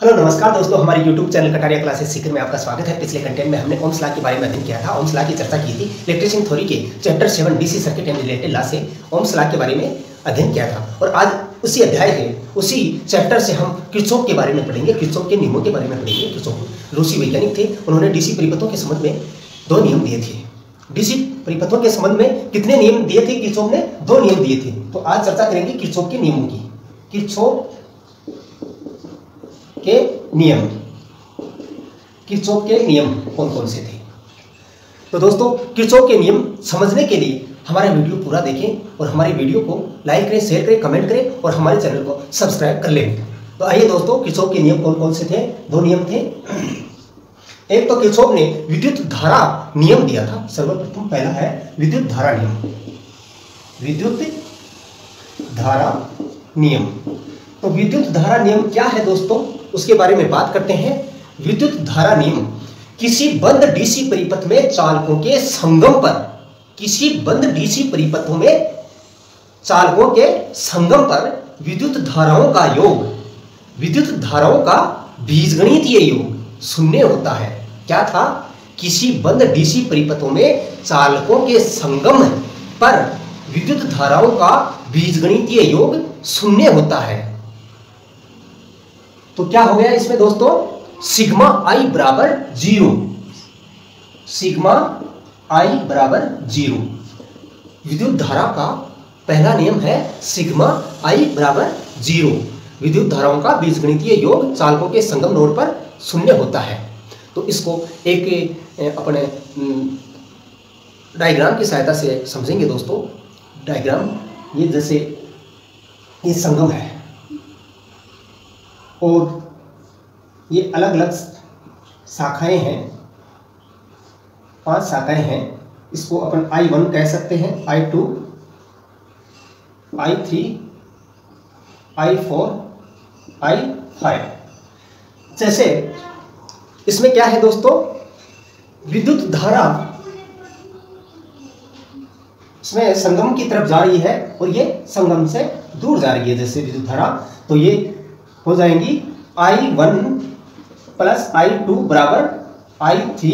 Hello नमस्कार दोस्तों, हमारे YouTube चैनल कटारिया क्लासेस सीखने में आपका स्वागत है। पिछले कंटेंट में हमने ओम्स लॉ के बारे में अध्ययन किया था। ओम्स लॉ की चर्चा की थी। इलेक्ट्रिशियन थ्योरी के chapter 7 DC circuit and related law से ओम्स लॉ के बारे में अध्ययन किया था और आज उसी अध्याय के उसी चैप्टर से हम किरचॉफ के बारे में पढ़ेंगे। किरचॉफ के नियमों के बारे में पढ़ेंगे। किरचॉफ रूसी वैज्ञानिक थे, उन्होंने डीसी परिपथों के संबंध में 2 नियम दिए थे। डीसी परिपथों के संबंध में कितने नियम दिए थे? किरचॉफ ने 2 नियम दिए थे। तो आज चर्चा करेंगे किरचॉफ के नियमों की। किरचॉफ के नियम, किरचॉफ के नियम कौन कौन से थे? तो दोस्तों, किरचॉफ के नियम समझने के लिए हमारा वीडियो पूरा देखें और हमारी वीडियो को लाइक करें, शेयर करें, कमेंट करें और हमारे चैनल को सब्सक्राइब कर लें। तो आइए दोस्तों, किरचॉफ के नियम कौन कौन से थे? 2 नियम थे। एक तो किरचॉफ ने विद्युत धारा नियम दिया था। सर्वप्रथम पहला है विद्युत धारा नियम। विद्युत धारा नियम। तो विद्युत धारा नियम क्या है दोस्तों, उसके बारे में बात करते हैं। विद्युत धारा नियम किसी बंद डीसी परिपथ में चालकों के संगम पर, किसी बंद डीसी परिपथों में चालकों के संगम पर विद्युत धाराओं का योग, विद्युत धाराओं का बीजगणितीय योग शून्य होता है। क्या था? किसी बंद डीसी परिपथों में चालकों के संगम पर विद्युत धाराओं का बीजगणितीय योग शून्य होता है। तो क्या हो गया इसमें दोस्तों? सिग्मा आई बराबर 0। सिग्मा आई बराबर 0 विद्युत धारा का पहला नियम है। सिग्मा आई बराबर 0 विद्युत धाराओं का बीजगणितीय योग चालकों के संगम नोड पर शून्य होता है। तो इसको एक अपने डायग्राम की सहायता से समझेंगे दोस्तों। डायग्राम ये जैसे ये संगम है और ये अलग अलग शाखाएं हैं, 5 शाखाएं हैं। इसको अपन I1 कह सकते हैं, I2, I3, I4, I5। जैसे इसमें क्या है दोस्तों? विद्युत धारा इसमें संगम की तरफ जा रही है और ये संगम से दूर जा रही है। जैसे विद्युत धारा, तो ये हो जाएंगी I1 प्लस I2 बराबर I3,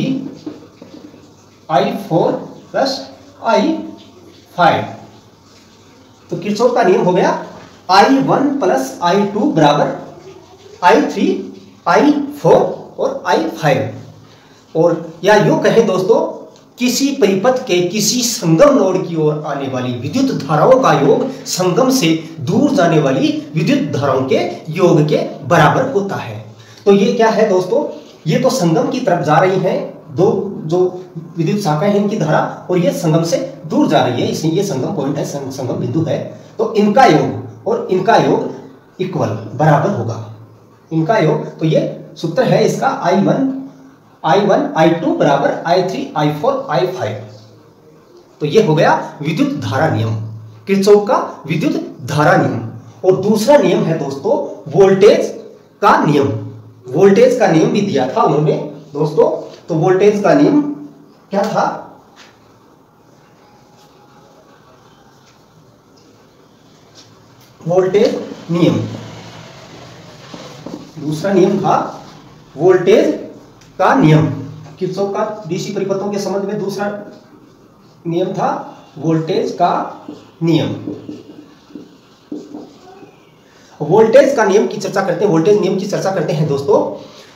I4 प्लस I5। तो किरचॉफ का नियम हो गया I1 प्लस I2 बराबर I3, I4 और I5। और या यूं कहें दोस्तों, किसी परिपथ के किसी संगम नोड की ओर आने वाली विद्युत धाराओं का योग संगम से दूर जाने वाली विद्युत धाराओं के योग के बराबर होता है। तो ये क्या है दोस्तों? ये तो संगम की तरफ जा रही हैं, 2 जो विद्युत शाखाएं हैं इनकी धारा, और ये संगम से दूर जा रही है, इसलिए ये संगम पॉइंट है, संगम बिंदु है। तो इनका योग और इनका योग इक्वल बराबर होगा। इनका योग, तो ये सूत्र है इसका I1 I2 बराबर I3 I4 I5। तो ये हो गया विद्युत धारा नियम, किरचॉफ का विद्युत धारा नियम। और दूसरा नियम है दोस्तों वोल्टेज का नियम। वोल्टेज का नियम भी दिया था उन्होंने दोस्तों। तो वोल्टेज का नियम क्या था? वोल्टेज नियम, दूसरा नियम था वोल्टेज का नियम। किरचॉफ का डीसी परिपथों के संबंध में दूसरा नियम था वोल्टेज का नियम। वोल्टेज का नियम की चर्चा करते हैं, वोल्टेज नियम की चर्चा करते हैं दोस्तों।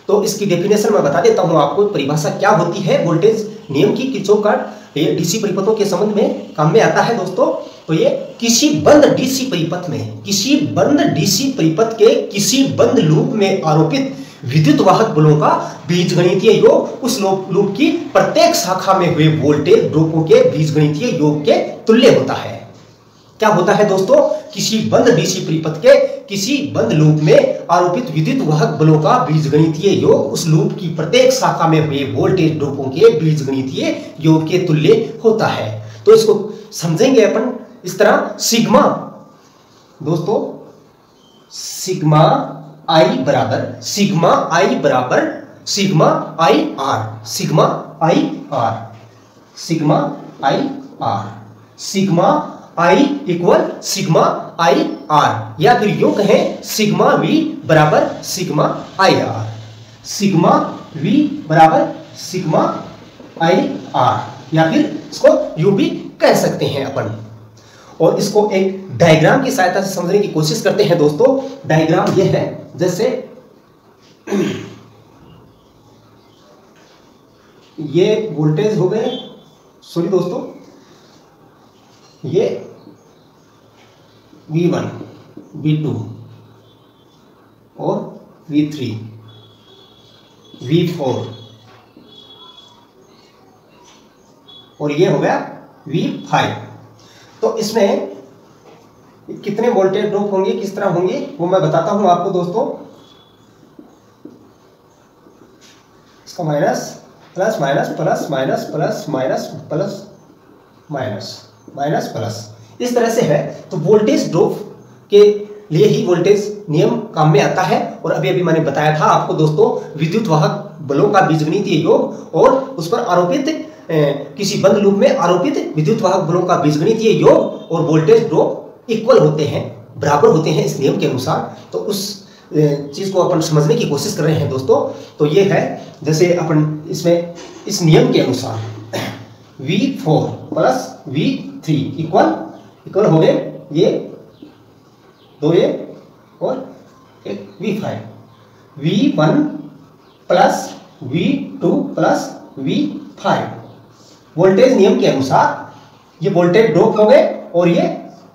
तो इसकी डेफिनेशन मैं बता देता हूं आपको, परिभाषा क्या होती है वोल्टेज नियम की। किरचॉफ का ये डीसी परिपथों के संबंध में काम में आता है दोस्तों। तो ये किसी बंद डीसी परिपथ में, किसी बंद डीसी परिपथ के किसी बंद लूप में आरोपित विद्युत वाहक बलों का बीजगणितीय योग उस लूप की प्रत्येक शाखा में हुए वोल्टेज ड्रॉपों के बीजगणितीय योग के तुल्य होता है। क्या होता है दोस्तों? किसी बंद डीसी परिपथ के किसी बंद लूप में आरोपित विद्युत वाहक बलों का बीजगणितीय योग उस लूप की प्रत्येक शाखा में हुए वोल्टेज ड्रॉपों के बीजगणितीय योग के तुल्य होता है। तो इसको समझेंगे अपन इस तरह। सिग्मा दोस्तों, सिग्मा आई बराबर सिग्मा आई बराबर sigma I R, sigma I R, sigma I R. Sigma I equal sigma I R, या फिर यूं कहें सिग्मा वी बराबर sigma I R, sigma we बराबर सिग्मा आई आर, या फिर इसको यूं भी कह सकते हैं अपन। और इसको एक डायग्राम की सहायता से समझने की कोशिश करते हैं दोस्तों। डायग्राम यह है, जैसे ये वोल्टेज हो गए, सॉरी दोस्तों, ये V1, V2 और V3, V4 और ये हो गया V5। तो इसमें कितने वोल्टेज ड्रॉप होंगे, किस तरह होंगे, वो मैं बताता हूं आपको दोस्तों। इसका minus plus minus plus minus plus minus plus minus minus plus, इस तरह से है। तो वोल्टेज ड्रॉप के लिए ही वोल्टेज नियम काम में आता है। और अभी अभी मैंने बताया था आपको दोस्तों, विद्युत वाहक बलों का बीजगणितीय योग और उस पर आरोपित किसी बंद लूप में आरोपित विद्युत वाहक बलों का बीजगणितीय योग और वोल्टेज ड्रॉप इक्वल होते हैं, बराबर होते हैं इस नियम के अनुसार। तो उस चीज को अपन समझने की कोशिश कर रहे हैं दोस्तों। तो ये है, जैसे अपन इसमें इस नियम के अनुसार V4 प्लस V3 इक्वल हो गए ये दो, ये और एक V5, V1 plus V2 plus V5। Voltage नियम के अनुसार ये वोल्टेज ड्रॉप हो गए और ये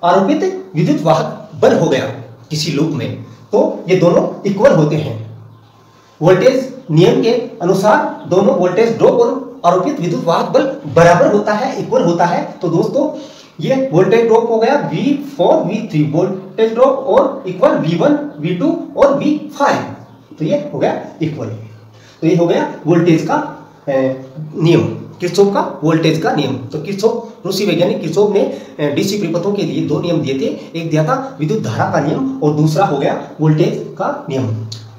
आरोपित विद्युत वाहक बल हो गया किसी लूप में, तो ये दोनों इक्वल होते हैं। वोल्टेज नियम के अनुसार दोनों वोल्टेज ड्रॉप और आरोपित विद्युत वाहक बल बराबर होता है, इक्वल होता है। तो दोस्तों ये वोल्टेज ड्रॉप हो गया V4 V3, वोल्टेज ड्रॉप और इक्वल V1 V2 और V5, तो ये हो गया इक्वल। तो ये हो गया वोल्टेज का नियम, किरचॉफ का वोल्टेज का नियम। तो किरचॉफ, रूसी वैज्ञानिक किरचॉफ ने डीसी परिपथों के लिए दो नियम दिए थे, एक दिया था विद्युत धारा का नियम और दूसरा हो गया वोल्टेज का नियम।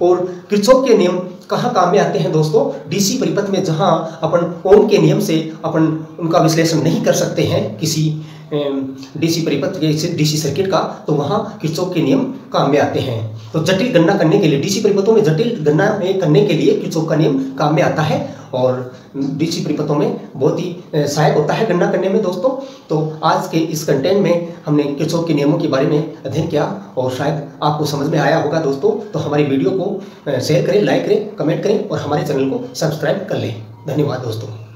और किरचॉफ के नियम कहाँ काम में आते हैं दोस्तों? डीसी परिपथ में, जहां अपन ओम के नियम से अपन उनका विश्लेषण नहीं कर सकते हैं किसी डीसी परिपथ के डीसी सर्किट का, तो वहां किरचॉफ के नियम काम में आते हैं। तो जटिल गणना करने के लिए, डीसी परिपथों में जटिल गणना करने के लिए किरचॉफ का नियम काम में आता है और डीसी परिपथों में बहुत ही सहायक होता है गणना करने में दोस्तों। तो आज के इस कंटेंट में हमने किरचॉफ के नियमों के बारे में अध्ययन किया और शायद आपको समझ में आया होगा दोस्तों। तो हमारी वीडियो को शेयर करें, लाइक करें, कमेंट करें और हमारे चैनल को सब्सक्राइब कर लें। धन्यवाद दोस्तों।